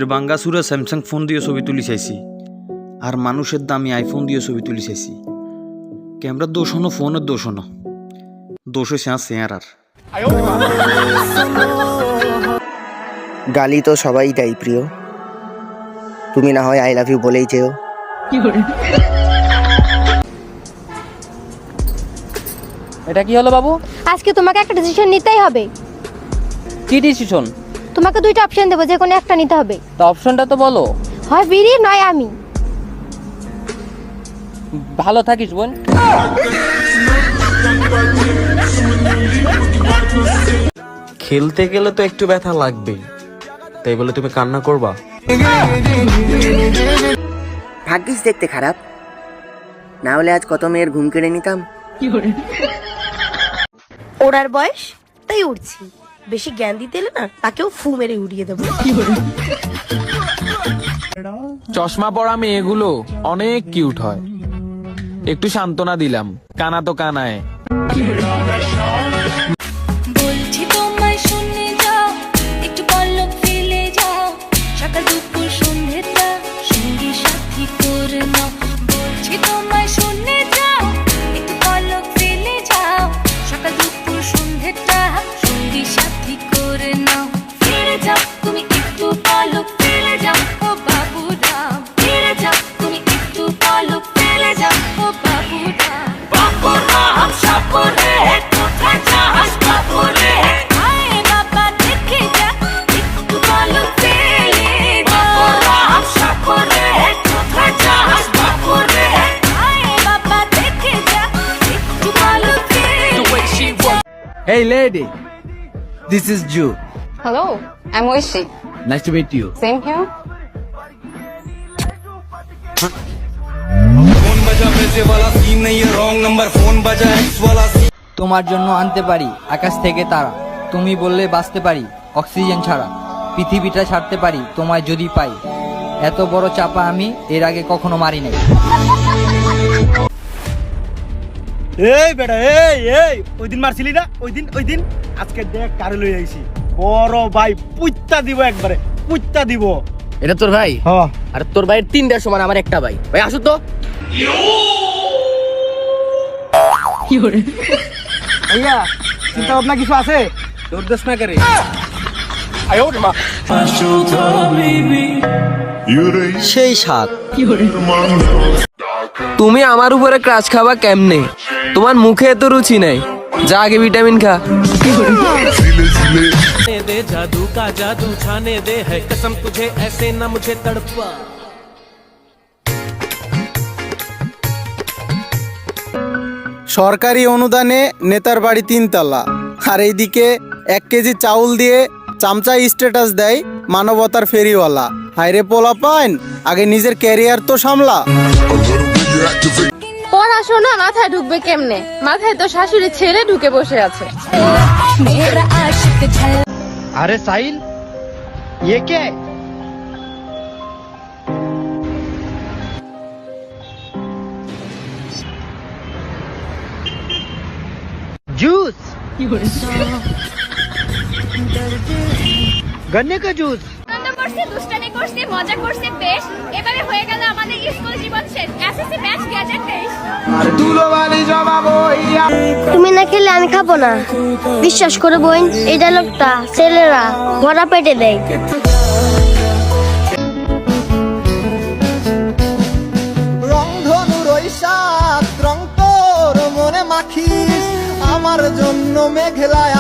নিজের বাঙ্গাসুরা Samsung phone দিয়ে ছবি তুলি চাইছি, আর মানুষের দামি আইফোন দিয়ে ছবি তুলি চাইছি। ক্যামেরার দোষ হনো, ফোনের দোষ হনো, দোষ হয়েছে আর চেহারার। গালি তো সবাই দেয় প্রিয়, তুমি না হয় আই লাভ ইউ বলেই চেও। এটা কি হলো বাবু? আজকে তোমাকে একটা ডিসিশন নিতেই হবে। কি ডিসিশন? তোমাকে দুইটা অপশন দেবো, যে কোনো একটা নিতে হবে। তা অপশনটা তো বলো। হয় বিড়ি নয় আমি। ভালো থাকিস বোন। খেলতে গেলে তো একটু ব্যথা লাগবেই, তাই বলে তুমি কান্না করবা? ভাগ্যিস দেখতে খারাপ, না হলে আজ কত মেয়ের ঘুম কেড়ে নিতাম। ওড়ার বয়স তাই উড়ছি, বেশি জ্ঞান দিতে এলে না তাকেও ফু মেরে উড়িয়ে দেবো। চশমা পরা মেয়েগুলো অনেক কিউট হয়, একটু সান্ত্বনা দিলাম, কানা তো কানায়। বলছি তোমায় শুনে যাও, একটু পলক ফেলে যাও, সকাল দুপুর সন্ধ্যেটা সঙ্গী সাথী করে নাও। বলছি তোমায় শুনে যাও, একটু পলক ফেলে যাও, সকাল দুপুর সন্ধ্যেটা সঙ্গী সাথী করে নাও। ফিরে যাও তুমি একটু পলক ফেলে যাও, ও বাবুরাম ফিরে যাও তুমি একটু পলক ফেলে যাও, ও বাবুরাম। বাবুরাম সাপুরে কোথায় যাস বাবুরে, আয় বাবা দেখে যা একটু পলক ফেলে যাও। বাবুরাম সাপুরে কোথায় যাস বাবুরে, আয় বাবা দেখে যা একটু পলক ফেলে যাও। Hey lady, this is Ju. Hello, I'm Oishi. Nice to meet you. Same here. তোমার জন্য আনতে পারি আকাশ থেকে তারা, তুমি বললে বাঁচতে পারি অক্সিজেন ছাড়া, পৃথিবীটা ছাড়তে পারি তোমায় যদি পাই। এত বড় চাপা আমি এর আগে কখনো মারি নাই। এই বেটা, এই এই ওই দিন মারছিলি না, ওই দিন আজকে দেখ কারে লই আইছি। বড় ভাই পুইত্তা দিব, একবারে পুইত্তা দিব। এটা তোর ভাই? হ্যাঁ। আর তোর ভাইয়ের 3 সমান আমার একটা ভাই। ভাই আসো তো। ভাইয়া চিন্তা ভাবনা কিছু আছে? তোর দোষ না করে। সেই সাত তুমি আমার উপরে ক্রাশ খাবা কেমনে? তোমার মুখে এত রুচি নাই, যা আগে ভিটামিন খা। दे जादू का जादू छाने दे, है कसम तुझे ऐसे ना मुझे तड़पा। সরকারি অনুদানে নেতার বাড়ি 3 তলা, আর এইদিকে 1 কেজি চাউল দিয়ে চামচা স্ট্যাটাস দেয় মানবতার ফেরিওয়ালা। হায়রে পোলা পাইন, আগে নিজের ক্যারিয়ার তো সামলা। পড়াশোনা মাথায় ঢুকবে কেমনে? মাথায় তো শাশুড়ি ছেলে ঢুকে বসে আছে। আরে সাইল, ये क्या है? जूस, गन्ने का जूस। আনন্দ করছি, দুষ্টামি করছি, মজা করছি বেশ। এবারে হয়ে গেল আমাদের স্কুল জীবন শেষ। SSC batch gadget test. তুমি না খেলে আমি খাবো না। বিশ্বাস করে বোন, এই ডায়লগটা ছেলেরা ভরা পেটে দেয়। রংধনুর ওই সাত রং তোর মনে মাখিস, আমার জন্য মেঘলায়